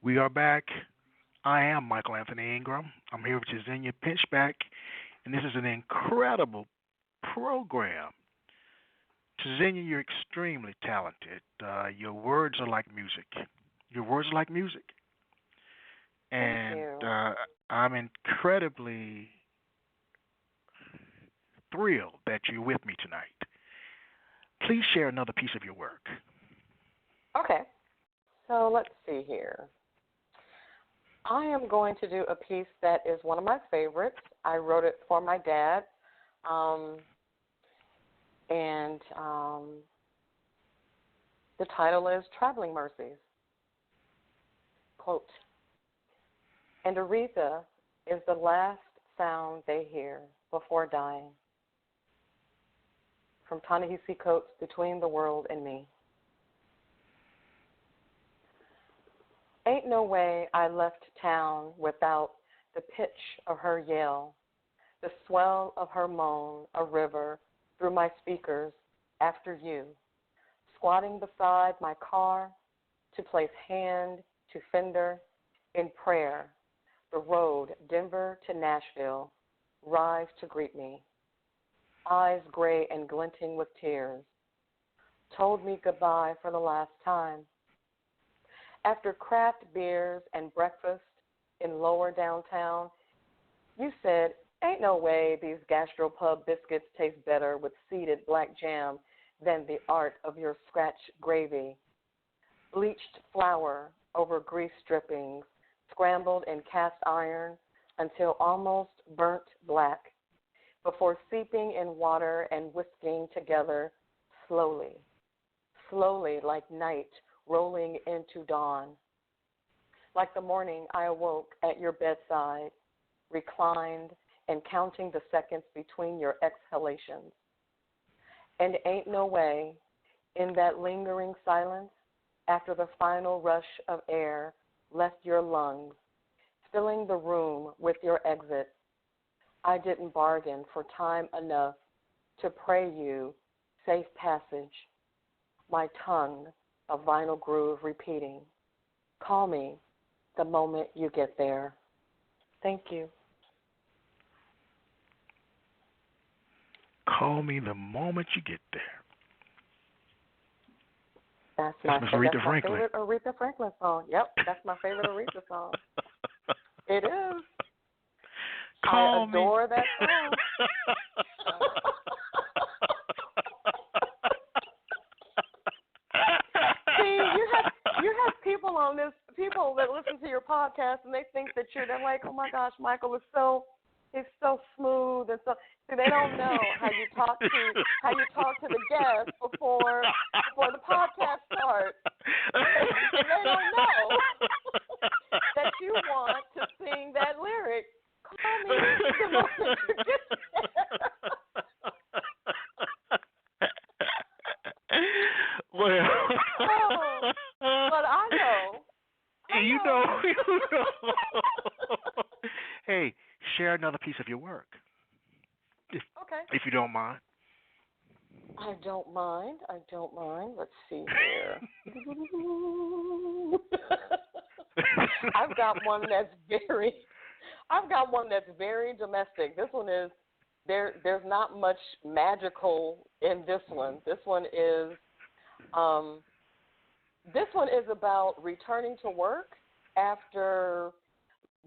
We are back. I am Michael Anthony Ingram. I'm here with Tzynya Pinchback, and this is an incredible program. Tzynya, you're extremely talented. Your words are like music. Your words are like music. And I'm incredibly thrilled that you're with me tonight. Please share another piece of your work. Okay. So let's see here. I am going to do a piece that is one of my favorites. I wrote it for my dad. And the title is Traveling Mercies. Quote, "And Aretha is the last sound they hear before dying. From Ta-Nehisi Coates' Between the World and Me. Ain't no way I left town without the pitch of her yell, the swell of her moan, a river through my speakers after you, squatting beside my car to place hand to fender in prayer, the road Denver to Nashville, rise to greet me, eyes gray and glinting with tears, told me goodbye for the last time. After craft beers and breakfast in lower downtown, you said, ain't no way these gastropub biscuits taste better with seeded black jam than the art of your scratch gravy. Bleached flour over grease drippings, scrambled in cast iron until almost burnt black, before seeping in water and whisking together slowly, slowly like night rolling into dawn, like the morning I awoke at your bedside, reclined and counting the seconds between your exhalations. And ain't no way, in that lingering silence, after the final rush of air left your lungs, filling the room with your exit, I didn't bargain for time enough to pray you safe passage, my tongue a vinyl groove repeating. Call me the moment you get there. Thank you. Call me the moment you get there. That's my Aretha Franklin. favorite Aretha Franklin song. Yep, that's my favorite Aretha song. It is. Call I adore that song. See, you have people that listen to your podcast and they think that they're like, oh my gosh, Michael is so smooth and so. See, they don't know how you talk to the guest before the podcast starts. They don't know that you want to sing that lyric. Call me the moment you get there. Well, but I know. You know. Hey, share another piece of your work. Okay. If you don't mind. I don't mind. Let's see here. I've got one that's very domestic. This one is there's not much magical in this one. This one is about returning to work after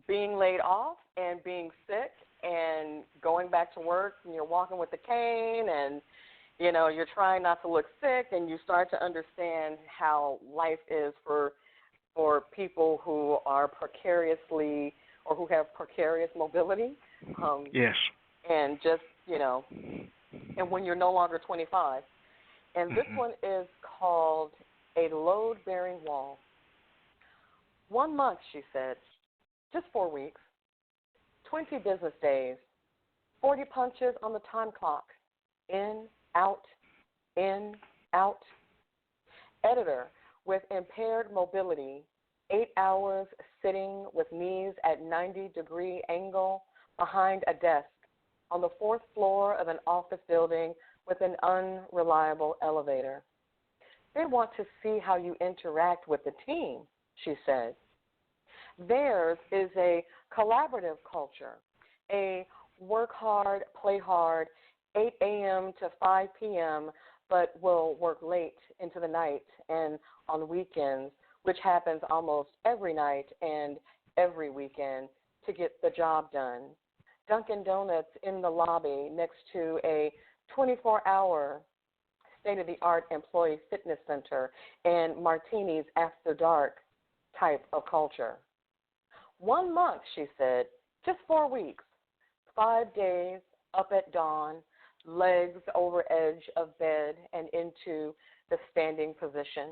being laid off and being sick and going back to work, and you're walking with a cane and you're trying not to look sick, and you start to understand how life is for people who are precariously or who have precarious mobility. Yes. And just, and when you're no longer 25. And this one is called A Load-Bearing Wall. 1 month, she said, just 4 weeks, 20 business days, 40 punches on the time clock, in, out, in, out. Editor with impaired mobility, 8 hours sitting with knees at 90-degree angle behind a desk on the 4th floor of an office building with an unreliable elevator. They want to see how you interact with the team, she said. Theirs is a collaborative culture, a work hard, play hard, 8 a.m. to 5 p.m., but will work late into the night and on weekends, which happens almost every night and every weekend, to get the job done. Dunkin' Donuts in the lobby next to a 24-hour state-of-the-art employee fitness center and martinis after dark type of culture. 1 month, she said, just 4 weeks, 5 days up at dawn, legs over edge of bed and into the standing position.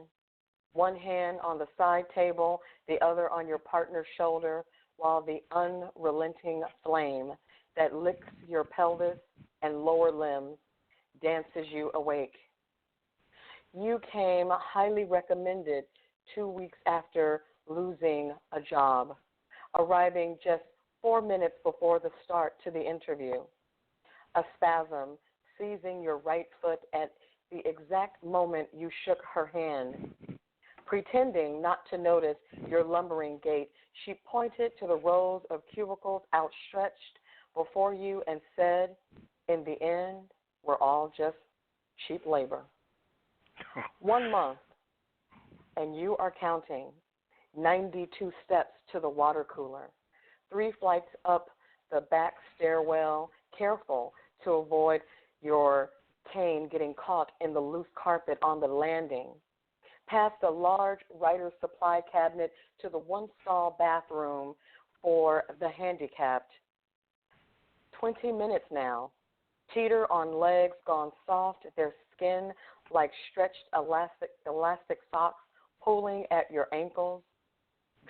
One hand on the side table, the other on your partner's shoulder, while the unrelenting flame that licks your pelvis and lower limbs dances you awake. You came highly recommended 2 weeks after losing a job, arriving just 4 minutes before the start to the interview. A spasm seizing your right foot at the exact moment you shook her hand. Pretending not to notice your lumbering gait, she pointed to the rows of cubicles outstretched before you and said, in the end, we're all just cheap labor. 1 month, and you are counting 92 steps to the water cooler, 3 flights up the back stairwell, careful to avoid your cane getting caught in the loose carpet on the landing, past a large writer's supply cabinet to the one-stall bathroom for the handicapped. 20 minutes now, teeter on legs gone soft, their skin like stretched elastic socks pulling at your ankles,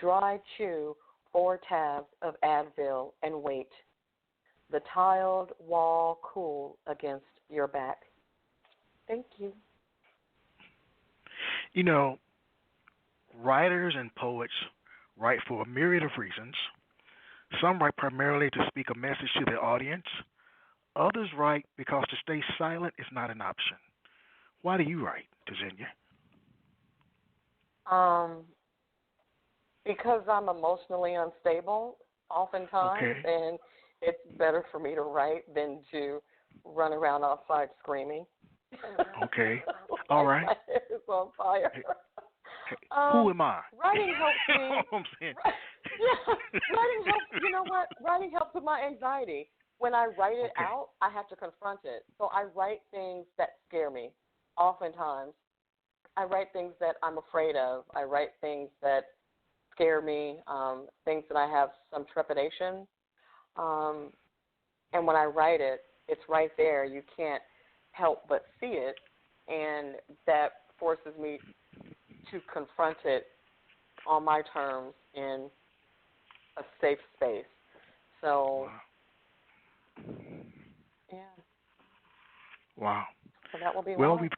Dry chew 4 tabs of Advil and wait. The tiled wall cool against your back. Thank you. You know, writers and poets write for a myriad of reasons. Some write primarily to speak a message to their audience. Others write because to stay silent is not an option. Why do you write, Tzynya? Because I'm emotionally unstable oftentimes, Okay. and it's better for me to write than to run around outside screaming. Okay. All right. My hair is on fire. Hey, who am I? Writing helps me. You know what I'm saying? Yeah, writing helps. You know what? Writing helps with my anxiety. When I write it Okay. out, I have to confront it. So I write things that scare me. Oftentimes, I write things that I'm afraid of. I write things that scare me, things that I have some trepidation. And when I write it, it's right there. You can't help but see it, and that forces me to confront it on my terms in a safe space. So, yeah. Wow. So that will be Well, why.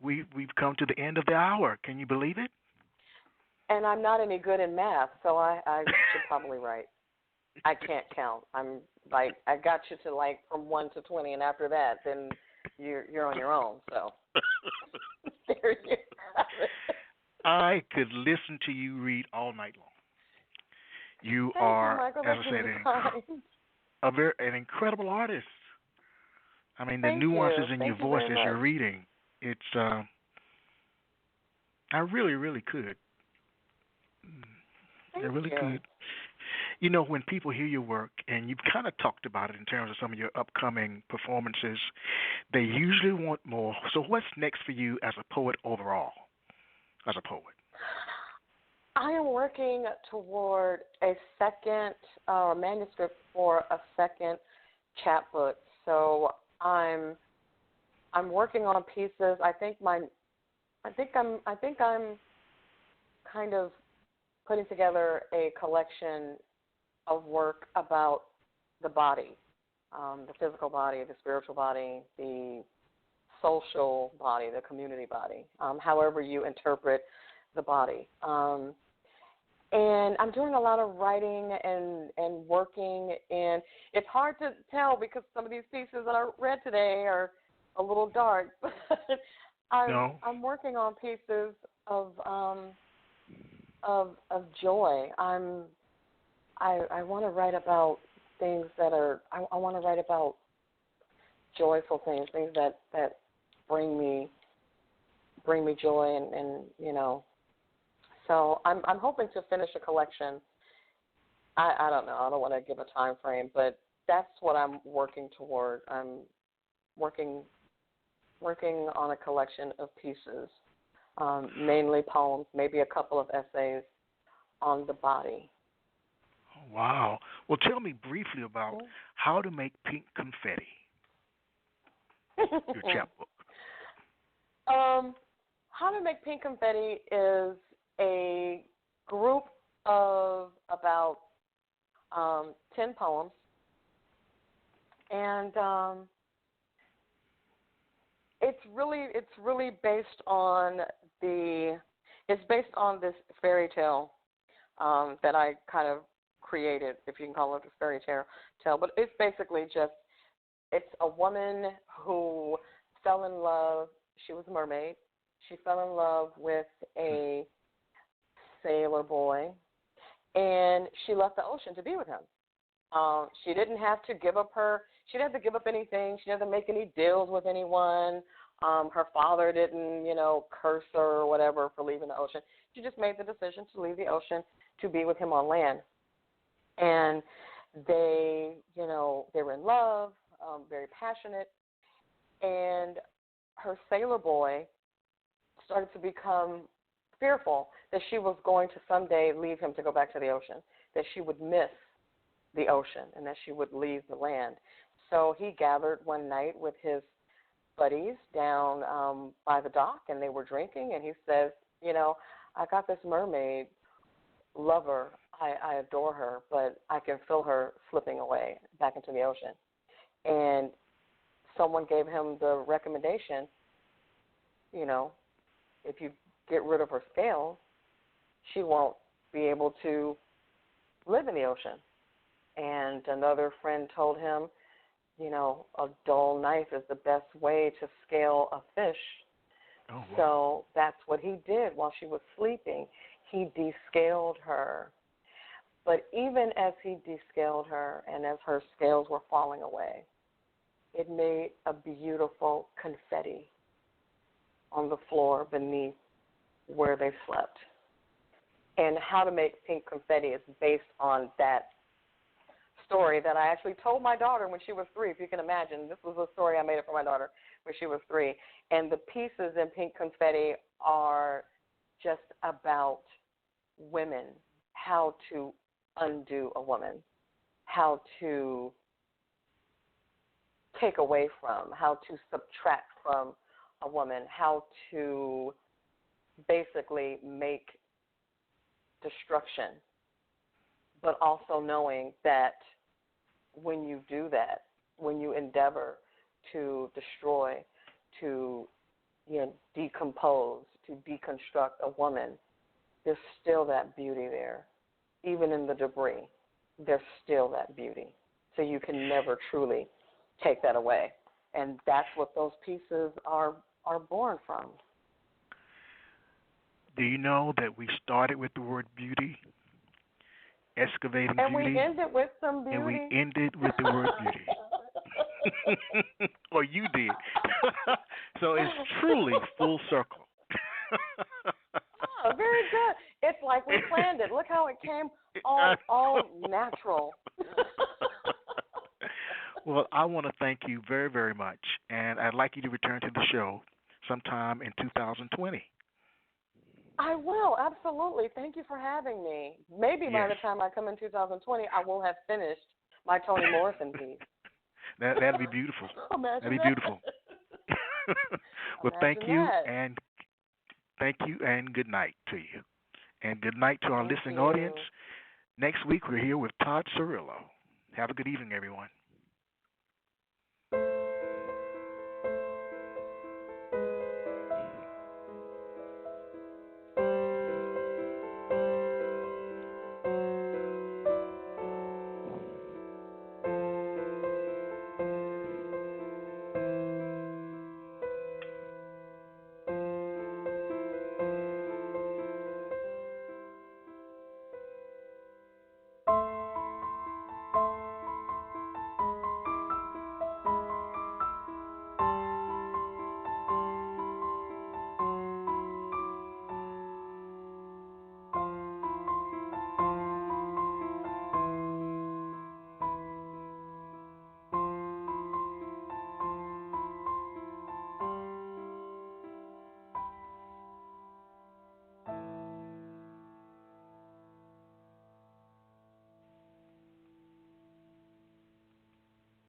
we've come to the end of the hour. Can you believe it? And I'm not any good in math, so I should probably write. I can't count. I'm like, I got you to like from 1 to 20, and after that, then you're on your own. So there you have it. I could listen to you read all night long. You Thank are, you, Michael. as That's I really kind. an incredible artist. I mean, the Thank nuances you. in Thank your you voice very as you're much. reading, it's, I really, really could. I Thank really you. could. You know, when people hear your work, and you've kind of talked about it in terms of some of your upcoming performances, they usually want more. So what's next for you as a poet overall, as a poet? I am working toward a second manuscript for a second chapbook. So I'm working on pieces. I think I'm kind of putting together a collection of work about the body, the physical body, the spiritual body, the social body, the community body, however you interpret the body. And I'm doing a lot of writing and working, and it's hard to tell because some of these pieces that I read today are a little dark. But I'm working on pieces of joy. I want to write about things that are. I want to write about joyful things that bring me joy, and you know. So I'm hoping to finish a collection. I don't know. I don't want to give a time frame, but that's what I'm working toward. I'm working on a collection of pieces, mainly poems, maybe a couple of essays on the body. Wow. Well, tell me briefly about how to make pink confetti, your chapbook. How to make pink confetti is a group of about 10 poems, and it's really based on this fairy tale that I kind of created, if you can call it a fairy tale. But it's basically it's a woman who fell in love. She was a mermaid. She fell in love with a sailor boy, and she left the ocean to be with him. She didn't have to give up she didn't have to give up anything. She didn't have to make any deals with anyone. Her father didn't, curse her or whatever for leaving the ocean. She just made the decision to leave the ocean to be with him on land. And they were in love, very passionate, and her sailor boy started to become fearful that she was going to someday leave him to go back to the ocean, that she would miss the ocean and that she would leave the land. So he gathered one night with his buddies down by the dock, and they were drinking, and he says, I got this mermaid love her. I adore her, but I can feel her slipping away back into the ocean. And someone gave him the recommendation, if you get rid of her scales, she won't be able to live in the ocean. And another friend told him, a dull knife is the best way to scale a fish. Oh, wow. So that's what he did while she was sleeping. He descaled her. But even as he descaled her and as her scales were falling away, it made a beautiful confetti on the floor beneath where they slept. And how to make pink confetti is based on that story that I actually told my daughter when she was 3, if you can imagine. This was a story I made up for my daughter when she was 3. And the pieces in pink confetti are just about women, how to undo a woman, how to take away from, how to subtract from a woman, how to basically make destruction, but also knowing that when you do that, when you endeavor to destroy, to decompose, to deconstruct a woman, there's still that beauty there. Even in the debris, there's still that beauty. So you can never truly take that away. And that's what those pieces are born from. Do you know that we started with the word beauty, excavating and beauty, we ended with some beauty, and we ended with the word beauty? Or you did. So it's truly full circle. Oh, very good. It's like we planned it. Look how it came all natural. Well, I want to thank you very, very much, and I'd like you to return to the show sometime in 2020. I will, absolutely. Thank you for having me. Maybe by the time I come in 2020, I will have finished my Toni Morrison piece. That'd be beautiful. Imagine That'd be that. beautiful. Well, thank Imagine you, that. and good night to you. And good night to our Thank listening you. audience. Next week, we're here with Todd Cirillo. Have a good evening, everyone.